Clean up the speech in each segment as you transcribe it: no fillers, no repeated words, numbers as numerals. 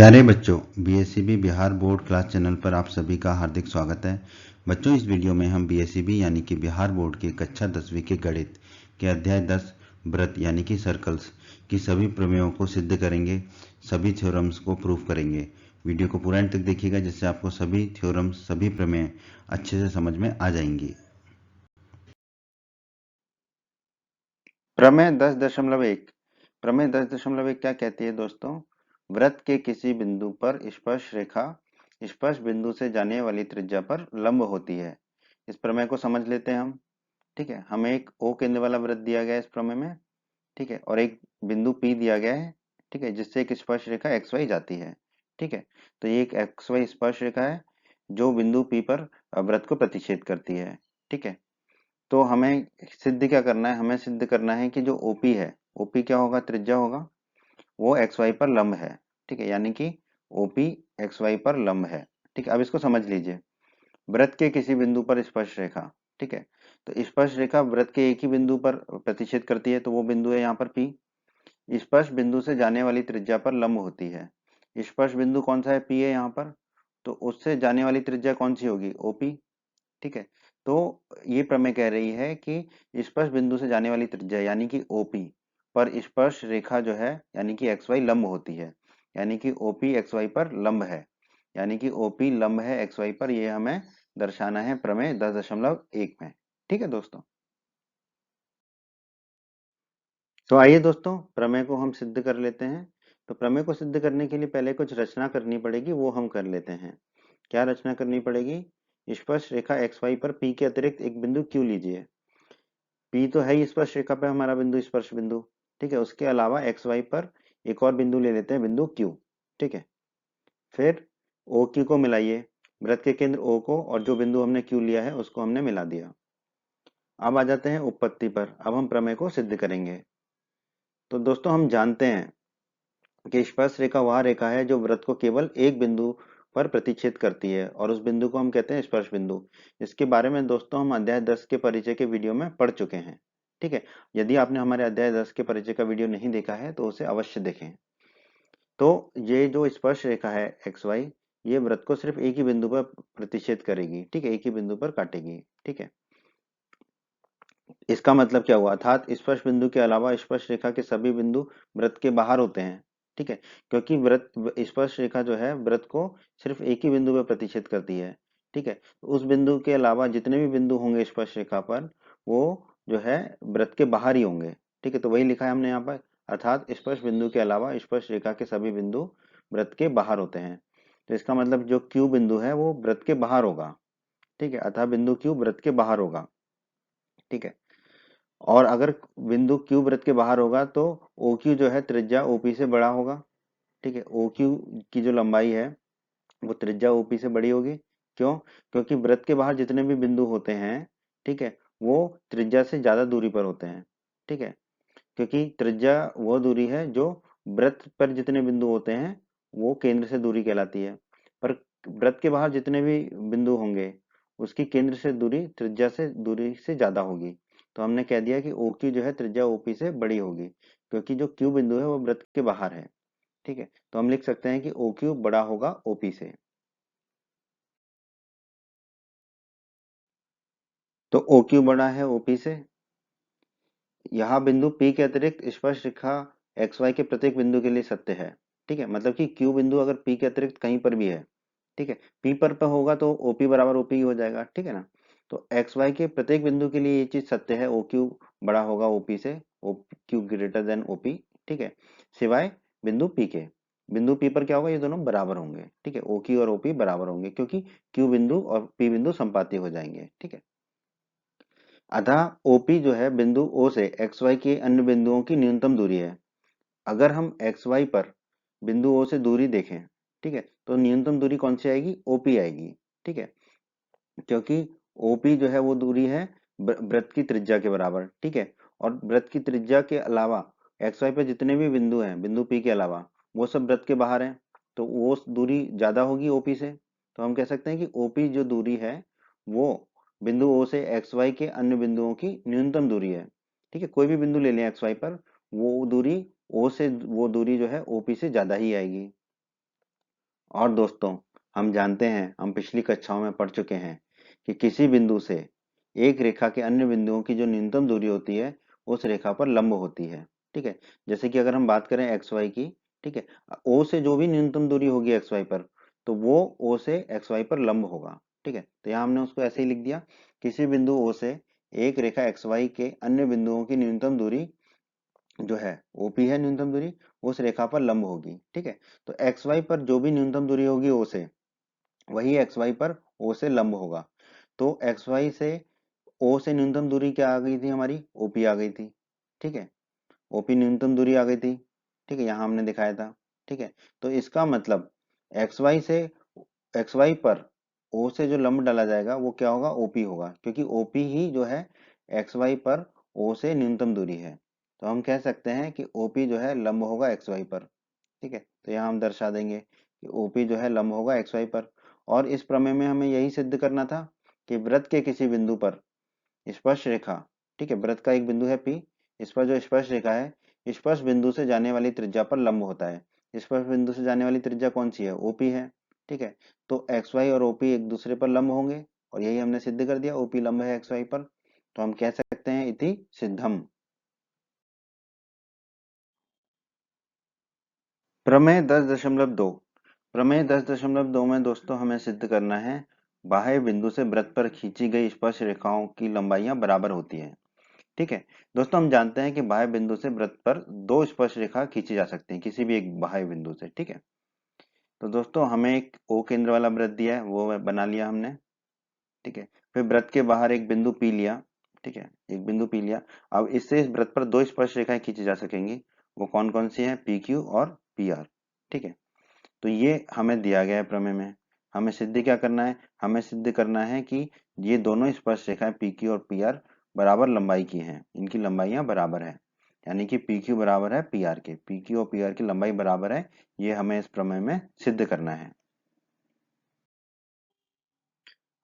प्यारे बच्चों, BSEB Bihar board class channel पर आप सभी का हार्दिक स्वागत है। बच्चों, इस वीडियो में हम बीएसईबी यानी कि बिहार बोर्ड की कक्षा 10वीं के गणित के अध्याय 10 वृत्त यानी कि सर्कल्स की सभी प्रमेयों को सिद्ध करेंगे, सभी थ्योरम्स को प्रूव करेंगे। वीडियो को पूरा अंत तक देखिएगा, जिससे आपको सभी थ्योरम्स, सभी प्रमेय अच्छे से समझ में आ जाएंगी। प्रमेय 10.1 प्रमेय 10.1 क्या कहती है दोस्तों? वृत्त के किसी बिंदु पर स्पर्श रेखा स्पर्श बिंदु से जाने वाली त्रिज्या पर लंब होती है। इस प्रमेय को समझ लेते हैं हम। ठीक है, हमें एक O केंद्र वाला वृत्त दिया गया है इस प्रमेय में। ठीक है, और एक बिंदु P दिया गया है। ठीक है, जिससे एक स्पर्श रेखा XY जाती है। ठीक है, तो ये एक XY स्पर्श रेखा है जो बिंदु P पर वृत्त को प्रतिच्छेद करती है। ठीक है, तो हमें सिद्ध क्या करना है? हमें सिद्ध करना है कि जो ओपी है, ओपी क्या होगा? त्रिज्या होगा, वो एक्स वाई पर लंब है। ठीक है, यानी कि ओपी एक्स वाई पर लंब है। ठीक है, अब इसको समझ लीजिए। वृत्त के किसी बिंदु पर स्पर्श रेखा, ठीक है, तो स्पर्श रेखा वृत्त के एक ही बिंदु पर प्रतिच्छेद करती है, तो वो बिंदु है यहाँ पर पी। स्पर्श बिंदु से जाने वाली त्रिज्या पर लंब होती है। स्पर्श बिंदु कौन सा है? पी है यहाँ पर, तो उससे जाने वाली त्रिज्या कौन सी होगी? ओपी। ठीक है, तो ये प्रमेय कह रही है कि स्पर्श बिंदु से जाने वाली त्रिज्या यानी कि ओपी पर स्पर्श रेखा जो है यानी कि एक्स वाई लंब होती है। यानी कि ओपी एक्स वाई पर लंब है, यानी कि ओपी लंब है एक्स वाई पर। ये हमें दर्शाना है प्रमेय 10.1 में। ठीक है दोस्तों, तो आइए दोस्तों प्रमेय को हम सिद्ध कर लेते हैं। तो प्रमेय को सिद्ध करने के लिए पहले कुछ रचना करनी पड़ेगी, वो हम कर लेते हैं। क्या रचना करनी पड़ेगी? स्पर्श रेखा एक्स वाई पर पी के अतिरिक्त एक बिंदु क्यू लीजिए। पी तो है ही स्पर्श रेखा पे हमारा बिंदु, स्पर्श बिंदु। ठीक है, उसके अलावा एक्स वाई पर एक और बिंदु ले लेते हैं, बिंदु क्यू। ठीक है, फिर ओ क्यू को मिलाइए, वृत्त के केंद्र ओ को और जो बिंदु हमने क्यू लिया है उसको हमने मिला दिया। अब आ जाते हैं उत्पत्ति पर। अब हम प्रमेय को सिद्ध करेंगे। तो दोस्तों हम जानते हैं कि स्पर्श रेखा वह रेखा है जो वृत्त को केवल एक बिंदु पर प्रतिच्छेद करती है, और उस बिंदु को हम कहते हैं स्पर्श बिंदु। इसके बारे में दोस्तों हम अध्याय 10 के परिचय के वीडियो में पढ़ चुके हैं। ठीक है, यदि आपने हमारे अध्याय 10 के परिचय का वीडियो नहीं देखा है तो उसे अवश्य देखें। तो ये जो स्पर्श रेखा है एक्स वाई, ये वृत्त को सिर्फ एक ही बिंदु पर प्रतिच्छेद करेगी। ठीक है, एक ही बिंदु पर काटेगी। ठीक है, इसका मतलब क्या हुआ? अर्थात स्पर्श बिंदु के अलावा स्पर्श रेखा के सभी बिंदु वृत्त के बाहर होते हैं। ठीक है, क्योंकि वृत्त स्पर्श रेखा जो है वृत्त को सिर्फ एक ही बिंदु पर प्रतिच्छेद करती है। ठीक है, तो उस बिंदु के अलावा जितने भी बिंदु होंगे स्पर्श रेखा पर, वो जो है वृत्त के बाहर ही होंगे। ठीक है, तो वही लिखा है हमने यहाँ पर, अर्थात स्पर्श बिंदु के अलावा स्पर्श रेखा के सभी बिंदु वृत्त के बाहर होते हैं। तो इसका मतलब जो क्यू बिंदु है वो वृत्त के बाहर होगा। ठीक है, अतः बिंदु क्यू वृत्त के बाहर होगा। ठीक है, और अगर बिंदु क्यू वृत्त के बाहर होगा तो ओ क्यू जो है त्रिज्या ओपी से बड़ा होगा। ठीक है, ओ क्यू की जो लंबाई है वो त्रिज्या ओपी से बड़ी होगी। क्यों? क्योंकि वृत्त के बाहर जितने भी बिंदु होते हैं, ठीक है, वो त्रिज्या से ज्यादा दूरी पर होते हैं। ठीक है, क्योंकि त्रिज्या वो दूरी है जो वृत्त पर जितने बिंदु होते हैं वो केंद्र से दूरी कहलाती है। पर वृत्त के बाहर जितने भी बिंदु होंगे उसकी केंद्र से दूरी त्रिज्या से दूरी से ज्यादा होगी। तो हमने कह दिया कि ओ क्यू जो है त्रिज्या ओपी से बड़ी होगी, क्योंकि जो क्यू बिंदु है वो वृत्त के बाहर है। ठीक है, तो हम लिख सकते हैं कि ओ क्यू बड़ा होगा ओपी से। तो ओ क्यू बड़ा है ओपी से। यहाँ बिंदु P के अतिरिक्त स्पर्श रेखा एक्स वाई के प्रत्येक बिंदु के लिए सत्य है। ठीक है, मतलब कि Q बिंदु अगर P के अतिरिक्त कहीं पर भी है, ठीक है, P पर होगा तो OP बराबर OP ही हो जाएगा। ठीक है ना, तो एक्स वाई के प्रत्येक बिंदु के लिए ये चीज सत्य है, OQ बड़ा होगा OP से, OQ ग्रेटर देन OP। ठीक है, सिवाय बिंदु P के। बिंदु P पर क्या होगा? ये दोनों बराबर होंगे। ठीक है, OQ और OP बराबर होंगे, क्योंकि Q बिंदु और P बिंदु संपाती हो जाएंगे। ठीक है, अतः OP जो है बिंदु O से XY के अन्य बिंदुओं की न्यूनतम दूरी है। अगर हम XY पर बिंदु O से दूरी देखें, ठीक है, तो न्यूनतम दूरी कौन सी आएगी? OP आएगी। ठीक है, क्योंकि OP जो है वो दूरी है वृत्त की त्रिज्या के बराबर। ठीक है, और वृत्त की त्रिज्या के अलावा XY पे जितने भी बिंदु हैं बिंदु P के अलावा, वो सब वृत्त के बाहर हैं, तो वो दूरी ज्यादा होगी OP से। तो हम कह सकते हैं कि OP जो दूरी है वो बिंदु O से XY के अन्य बिंदुओं की न्यूनतम दूरी है। ठीक है, कोई भी बिंदु ले लें XY पर, वो दूरी O से, वो दूरी जो है OP से ज्यादा ही आएगी। और दोस्तों, हम जानते हैं, हम पिछली कक्षाओं में पढ़ चुके हैं कि किसी बिंदु से एक रेखा के अन्य बिंदुओं की जो न्यूनतम दूरी होती है उस रेखा पर लंब होती है। ठीक है, जैसे कि अगर हम बात करें एक्स वाई की, ठीक है, ओ से जो भी न्यूनतम दूरी होगी एक्स वाई पर, तो वो ओ से एक्स वाई पर लंब होगा। ठीक है, तो यहाँ हमने उसको ऐसे ही लिख दिया, किसी बिंदु ओ से एक रेखा एक्स वाई के अन्य बिंदुओं की न्यूनतम दूरी जो है ओपी है, न्यूनतम दूरी उस रेखा पर लंब होगी। ठीक है, तो एक्स वाई पर जो भी न्यूनतम दूरी होगी ओ से, वही एक्स वाई पर ओ से लंब होगा। तो एक्स वाई से ओ से न्यूनतम दूरी क्या आ गई थी हमारी, ओपी आ गई थी। ठीक है, ओपी न्यूनतम दूरी आ गई थी। ठीक है, यहाँ हमने दिखाया था। ठीक है, तो इसका मतलब एक्स वाई से एक्स वाई पर ओ से जो लंब डाला जाएगा वो क्या होगा, ओपी होगा, क्योंकि ओपी ही जो है एक्स वाई पर ओ से न्यूनतम दूरी है। तो हम कह सकते हैं कि ओपी जो है लंब होगा एक्स वाई पर। ठीक है, तो यहाँ हम दर्शा देंगे कि ओपी जो है लंब होगा एक्स वाई पर। और इस प्रमेय में हमें यही सिद्ध करना था कि वृत्त के किसी बिंदु पर स्पर्श रेखा, ठीक है, वृत्त का एक बिंदु है पी, इस पर जो स्पर्श रेखा है स्पर्श बिंदु से जाने वाली त्रिज्या पर लंब होता है। स्पर्श बिंदु से जाने वाली त्रिज्या कौन सी है, ओपी है। ठीक है, तो एक्स वाई और ओपी एक दूसरे पर लंब होंगे, और यही हमने सिद्ध कर दिया, ओपी लंब है एक्स वाई पर। तो हम कह सकते हैं इति सिद्धम। प्रमेय 10.2। प्रमेय 10.2 में दोस्तों हमें सिद्ध करना है बाह्य बिंदु से वृत्त पर खींची गई स्पर्श रेखाओं की लंबाइयां बराबर होती हैं। ठीक है, दोस्तों हम जानते हैं कि बाह्य बिंदु से वृत्त पर दो स्पर्श रेखा खींची जा सकती है किसी भी एक बाह्य बिंदु से। ठीक है, तो दोस्तों हमें एक ओ केंद्र वाला वृत्त दिया है, वो बना लिया हमने। ठीक है, फिर वृत्त के बाहर एक बिंदु पी लिया। ठीक है, एक बिंदु पी लिया। अब इससे इस वृत्त पर दो स्पर्श रेखाएं खींची जा सकेंगी, वो कौन कौन सी हैं, पी क्यू और पी आर। ठीक है, तो ये हमें दिया गया है प्रमेय में। हमें सिद्ध क्या करना है, हमें सिद्ध करना है कि ये दोनों स्पर्श रेखाएं पी क्यू और पी आर बराबर लंबाई की हैं, इनकी लंबाइयां बराबर है, यानी कि पी क्यू बराबर है पी आर के, पी क्यू और पी आर की लंबाई बराबर है। ये हमें इस प्रमेय में सिद्ध करना है।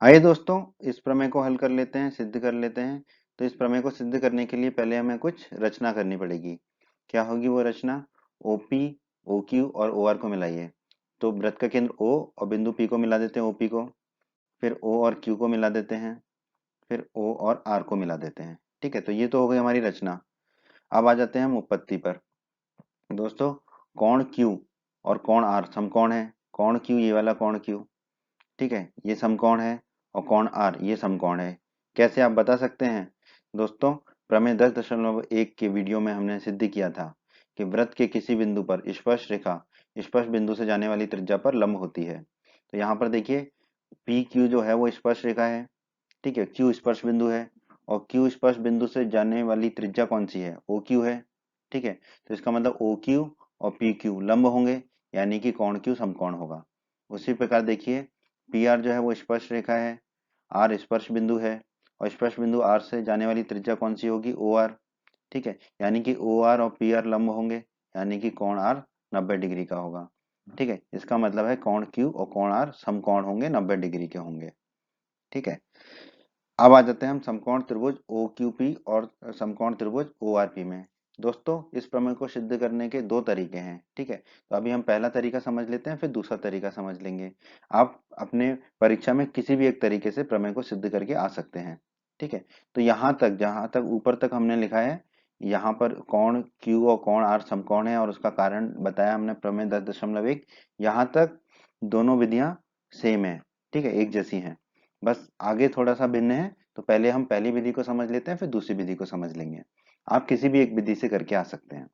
आइए दोस्तों, इस प्रमेय को हल कर लेते हैं, सिद्ध कर लेते हैं। तो इस प्रमेय को सिद्ध करने के लिए पहले हमें कुछ रचना करनी पड़ेगी। क्या होगी वो रचना, ओपी, ओ क्यू और ओ आर को मिलाइए। तो वृत्त का केंद्र ओ और बिंदु पी को मिला देते हैं, ओपी को। फिर ओ और क्यू को मिला देते हैं। फिर ओ और आर को मिला देते हैं। ठीक है, तो ये तो हो गई हमारी रचना। अब आ जाते हैं हम उत्पत्ति पर। दोस्तों, कोण क्यू और कोण आर समकोण है। कोण क्यू ये वाला कोण क्यू, ठीक है, ये समकोण है, और कोण आर ये समकोण है। कैसे आप बता सकते हैं दोस्तों, प्रमेय 10.1 के वीडियो में हमने सिद्ध किया था कि वृत्त के किसी बिंदु पर स्पर्श रेखा स्पर्श बिंदु से जाने वाली त्रिज्या पर लंब होती है। तो यहाँ पर देखिए, पी क्यू जो है वो स्पर्श रेखा है। ठीक है, क्यू स्पर्श बिंदु है, और क्यू स्पर्श बिंदु से जाने वाली त्रिज्या कौन सी है, ओ क्यू है। ठीक है, तो इसका मतलब ओ क्यू और पी क्यू लंब होंगे, यानी कि कोण क्यू समकोण होगा। उसी प्रकार देखिए, पी आर जो है वो स्पर्श रेखा है, आर स्पर्श बिंदु है, और स्पर्श बिंदु आर से जाने वाली त्रिज्या कौन सी होगी, ओ आर। ठीक है, यानी कि ओ आर और पी आर लंब होंगे, यानी कि कोण आर 90 डिग्री का होगा। ठीक है, इसका मतलब है कोण क्यू और कोण आर समकोण होंगे, 90 डिग्री के होंगे। ठीक है, अब आ जाते हैं हम समकोण त्रिभुज ओ क्यू पी और समकोण त्रिभुज ओ आर पी में। दोस्तों, इस प्रमेय को सिद्ध करने के दो तरीके हैं। ठीक है, तो अभी हम पहला तरीका समझ लेते हैं, फिर दूसरा तरीका समझ लेंगे। आप अपने परीक्षा में किसी भी एक तरीके से प्रमेय को सिद्ध करके आ सकते हैं। ठीक है, तो यहाँ तक, जहाँ तक ऊपर तक हमने लिखा है, यहाँ पर कोण क्यू और कोण आर समकोण है और उसका कारण बताया हमने प्रमेय 10.1। यहाँ तक दोनों विधियां सेम है। ठीक है, एक जैसी हैं, बस आगे थोड़ा सा भिन्न है। तो पहले हम पहली विधि को समझ लेते हैं, फिर दूसरी विधि को समझ लेंगे। आप किसी भी एक विधि से करके आ सकते हैं।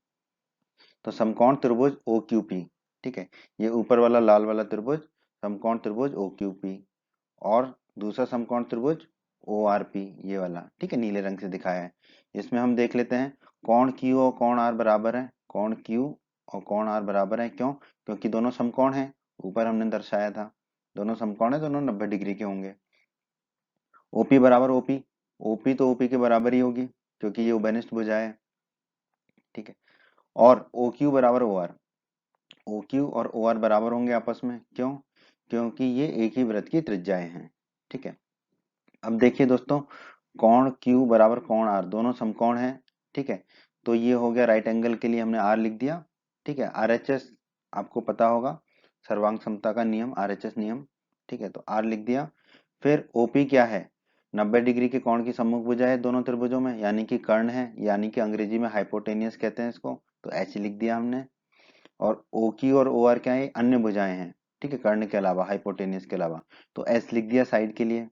तो समकोण त्रिभुज ओ क्यू पी, ठीक है, ये ऊपर वाला लाल वाला त्रिभुज समकोण त्रिभुज ओ क्यू पी, और दूसरा समकोण त्रिभुज ओ आर पी, ये वाला, ठीक है, नीले रंग से दिखाया है। इसमें हम देख लेते हैं, कोण क्यू और कोण आर बराबर है। कोण क्यू और कोण आर बराबर है, क्यों, क्योंकि दोनों समकोण है, ऊपर हमने दर्शाया था, दोनों समकोण है, दोनों 90 डिग्री के होंगे। ओपी बराबर ओपी, ओपी तो ओपी के बराबर ही होगी, क्योंकि ये उभयनिष्ठ भुजा है। ठीक है, और ओ क्यू बराबर ओ आर, ओ क्यू और ओ आर बराबर होंगे आपस में, क्यों, क्योंकि ये एक ही वृत्त की त्रिज्याएं हैं। ठीक है, अब देखिए दोस्तों, कोण क्यू बराबर कोण आर, दोनों समकोण है। ठीक है, तो ये हो गया, राइट एंगल के लिए हमने आर लिख दिया। ठीक है, आर एच एस आपको पता होगा, सर्वांग समता का नियम, RHS नियम। ठीक है, तो R लिख दिया। फिर OP क्या है? 90 डिग्री के कोण की सम्मुख भुजा है दोनों त्रिभुजों में, यानी कि कर्ण है, यानी कि अंग्रेजी में हाइपोटेनियस कहते हैं इसको, तो H लिख दिया हमने। और OQ और OR क्या है? अन्य भुजाएं हैं। ठीक है, कर्ण के अलावा, हाइपोटेनियस के अलावा, तो S लिख दिया साइड के लिए।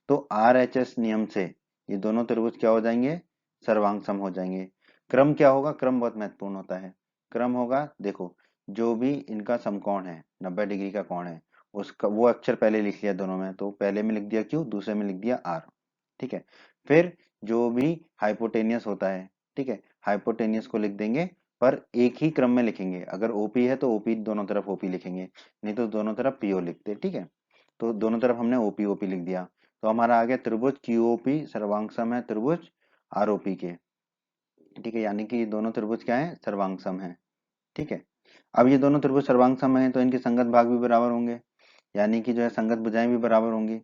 तो RHS नियम से ये दोनों त्रिभुज क्या हो जाएंगे? सर्वांग सम हो जाएंगे। क्रम क्या होगा? क्रम बहुत महत्वपूर्ण होता है। क्रम होगा, देखो, जो भी इनका समकोण है, 90 डिग्री का कोण है, उसका वो अक्षर पहले लिख लिया दोनों में, तो पहले में लिख दिया Q, दूसरे में लिख दिया R। ठीक है, फिर जो भी हाइपोटेनियस होता है, ठीक है, हाइपोटेनियस को लिख देंगे, पर एक ही क्रम में लिखेंगे। अगर OP है तो OP दोनों तरफ OP लिखेंगे, नहीं तो दोनों तरफ PO लिखते। ठीक है, तो दोनों तरफ हमने OP लिख दिया। तो हमारा आ गया त्रिभुज QOP सर्वांग सम है त्रिभुज ROP के। ठीक है, यानी कि ये दोनों त्रिभुज क्या है? सर्वांग सम है। ठीक है, अब ये दोनों त्रिभुज सर्वांग सम है तो इनके संगत भाग भी बराबर होंगे, यानी कि जो है संगत भुजाएं भी बराबर होंगी।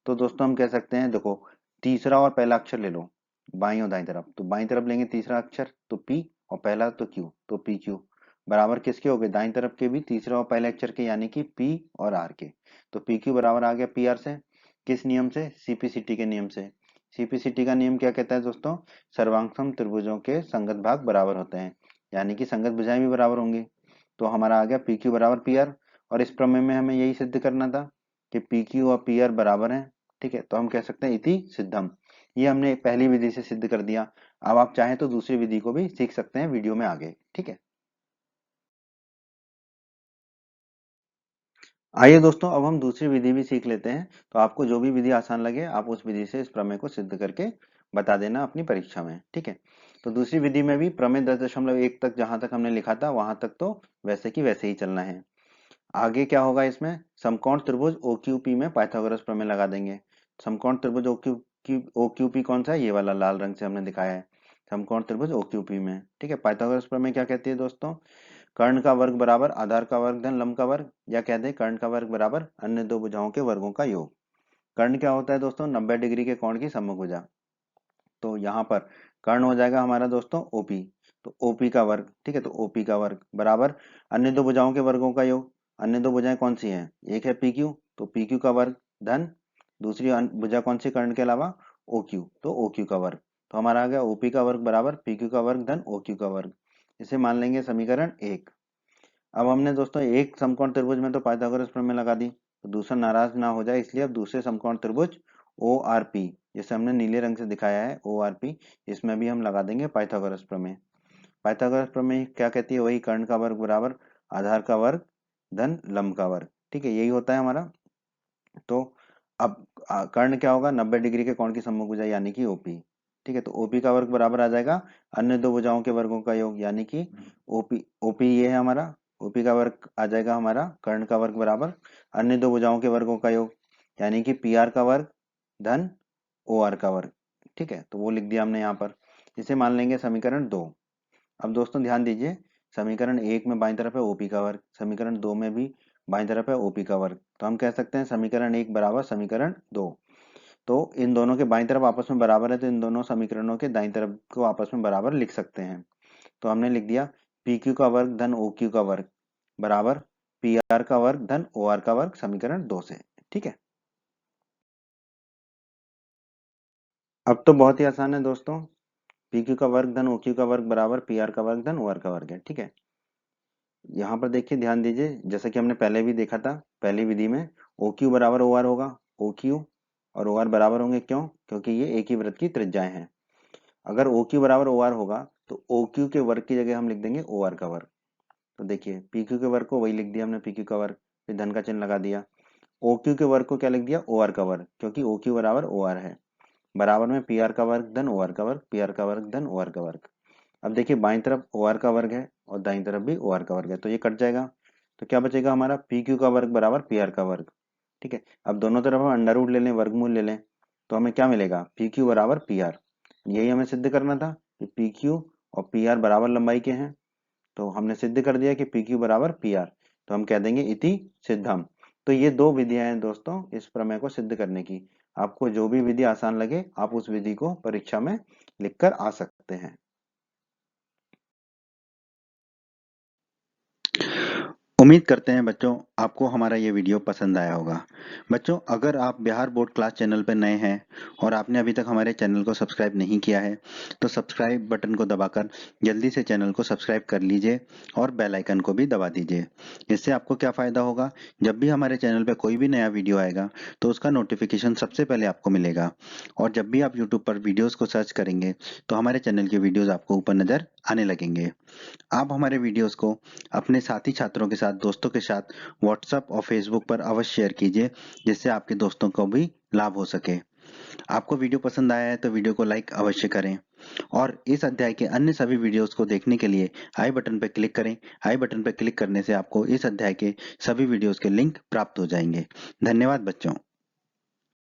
तो दोस्तों हम कह सकते हैं, देखो, तीसरा और पहला अक्षर ले लो बाईं और दाईं तरफ, तो बाईं तरफ लेंगे तीसरा अक्षर तो P, और पहला तो Q, तो PQ बराबर किसके हो गए? दाईं तरफ के भी तीसरे और पहले अक्षर के, यानी कि P और R के। तो PQ बराबर आ गया PR से। किस नियम से? CPCT के नियम से। CPCT का नियम क्या कहता है दोस्तों? सर्वांगसम त्रिभुजों के संगत भाग बराबर होते हैं, यानी कि संगत भुजाएं भी बराबर होंगी। तो हमारा आ गया PQ बराबर PR। और इस प्रमेय में हमें यही सिद्ध करना था कि PQ और PR बराबर हैं। ठीक है, तो हम कह सकते हैं इति सिद्धम। ये हमने पहली विधि से सिद्ध कर दिया। अब आप चाहें तो दूसरी विधि को भी सीख सकते हैं वीडियो में आगे। ठीक है, आइए दोस्तों, अब हम दूसरी विधि भी सीख लेते हैं। तो आपको जो भी विधि आसान लगे आप उस विधि से इस प्रमेय को सिद्ध करके बता देना अपनी परीक्षा में। ठीक है, तो दूसरी विधि में भी प्रमेय 10.1 तक जहां तक हमने लिखा था वहां तक तो वैसे की वैसे ही चलना है। आगे क्या होगा? इसमें समकोण त्रिभुज OQP में पाइथागोरस प्रमेय लगा देंगे। समकोण त्रिभुज OQP कौन सा है? ये वाला लाल रंग से हमने दिखाया है, समकोण त्रिभुज OQP में। ठीक है, पाइथागोरस प्रमेय क्या कहती है दोस्तों? कर्ण का वर्ग बराबर आधार का वर्ग धन लंब का वर्ग, या कहते हैं कर्ण का वर्ग बराबर अन्य दो भुजाओं के वर्गों का योग। कर्ण क्या होता है दोस्तों? 90 डिग्री के कोण की सम्मुख भुजा। तो यहाँ पर कर्ण हो जाएगा हमारा दोस्तों OP, तो OP का वर्ग। ठीक है, तो OP का वर्ग बराबर अन्य दो भुजाओं के वर्गों का योग। अन्य दो भुजाएं कौन सी हैं? एक है PQ, तो PQ का वर्ग धन दूसरी भुजा कौन सी कर्ण के अलावा? OQ, तो OQ का वर्ग। तो हमारा आ गया OP का वर्ग बराबर PQ का वर्ग धन OQ का वर्ग। इसे मान लेंगे समीकरण 1। अब हमने दोस्तों एक समकोण त्रिभुज में तो पाइथागोरस प्रमेय लगा दी, तो दूसरा नाराज ना हो जाए इसलिए अब दूसरे समकोण त्रिभुज ORP, जैसे हमने नीले रंग से दिखाया है ORP, इसमें भी हम लगा देंगे पाइथागोरस प्रमेय। पाइथागोरस प्रमेय क्या कहती है? वही कर्ण का वर्ग बराबर आधार का वर्ग धन लंब का वर्ग। ठीक है, यही होता है हमारा। तो अब कर्ण क्या होगा? 90 डिग्री के कोण की सम्मुख भुजा, यानी कि OP। ठीक है, तो OP का वर्ग बराबर आ जाएगा अन्य दो भुजाओं के वर्गों का योग, यानी कि OP ये है हमारा। OP का वर्ग आ जाएगा हमारा कर्ण का वर्ग बराबर अन्य दो भुजाओं के वर्गों का योग, यानी कि PR का वर्ग धन OR का वर्ग। ठीक है, तो वो लिख दिया हमने यहाँ पर। इसे मान लेंगे समीकरण 2। अब दोस्तों ध्यान दीजिए, समीकरण 1 में बाईं तरफ है OP का वर्ग, समीकरण 2 में भी बाईं तरफ है OP का वर्ग, तो हम कह सकते हैं समीकरण 1 बराबर समीकरण 2। तो इन दोनों के बाईं तरफ आपस में बराबर है, तो इन दोनों समीकरणों के दाईं तरफ को आपस में बराबर लिख सकते हैं। तो हमने लिख दिया PQ का वर्ग धन OQ का वर्ग बराबर PR का वर्ग धन OR का वर्ग, समीकरण 2 से। ठीक है, अब तो बहुत ही आसान है दोस्तों। PQ का वर्ग धन OQ का वर्ग बराबर PR का वर्ग धन OR का वर्ग है। ठीक है, यहाँ पर देखिए, ध्यान दीजिए, जैसा कि हमने पहले भी देखा था पहली विधि में, OQ बराबर OR होगा। OQ और OR बराबर होंगे, क्यों? क्योंकि ये एक ही वृत्त की त्रिज्याएं हैं। अगर OQ बराबर OR होगा तो OQ के वर्ग की जगह हम लिख देंगे OR का वर्ग। तो देखिए, PQ के वर्ग को वही लिख दिया हमने, PQ का वर्ग, फिर धन का चिन्ह लगा दिया। OQ के वर्ग को क्या लिख दिया? OR का वर्ग, क्योंकि OQ बराबर OR है, बराबर में PR का वर्ग धन OR का वर्ग, PR का वर्ग धन OR का वर्ग। अब देखिए, बाईं तरफ OR का वर्ग है और दाईं तरफ भी OR का वर्ग है, तो ये कट जाएगा। तो क्या बचेगा हमारा? PQ का वर्ग बराबर PR का वर्ग। ठीक है, अब दोनों तरफ हम अंडर रूट ले लें, वर्गमूल ले लें, तो हमें क्या मिलेगा? PQ बराबर PR। यही हमें सिद्ध करना था कि PQ और PR बराबर लंबाई के हैं। तो हमने सिद्ध कर दिया कि PQ बराबर PR, तो हम कह देंगे इति सिद्धम। तो ये दो विधियां हैं दोस्तों इस प्रमेय को सिद्ध करने की। आपको जो भी विधि आसान लगे आप उस विधि को परीक्षा में लिखकर आ सकते हैं। उम्मीद करते हैं बच्चों आपको हमारा ये वीडियो पसंद आया होगा। बच्चों अगर आप बिहार बोर्ड क्लास चैनल पर नए हैं और आपने अभी तक हमारे चैनल को सब्सक्राइब नहीं किया है तो सब्सक्राइब बटन को दबाकर जल्दी से चैनल को सब्सक्राइब कर लीजिए और बेल आइकन को भी दबा दीजिए। इससे आपको क्या फ़ायदा होगा, जब भी हमारे चैनल पर कोई भी नया वीडियो आएगा तो उसका नोटिफिकेशन सबसे पहले आपको मिलेगा। और जब भी आप यूट्यूब पर वीडियोज़ को सर्च करेंगे तो हमारे चैनल के वीडियोज़ आपको ऊपर नज़र आने लगेंगे। आप हमारे वीडियोस को अपने साथी छात्रों के साथ, दोस्तों के साथ व्हाट्सएप और फेसबुक पर अवश्य शेयर कीजिए, जिससे आपके दोस्तों को भी लाभ हो सके। आपको वीडियो पसंद आया है तो वीडियो को लाइक अवश्य करें और इस अध्याय के अन्य सभी वीडियोस को देखने के लिए आई बटन पर क्लिक करें। आई बटन पर क्लिक करने से आपको इस अध्याय के सभी वीडियोस के लिंक प्राप्त हो जाएंगे। धन्यवाद बच्चों।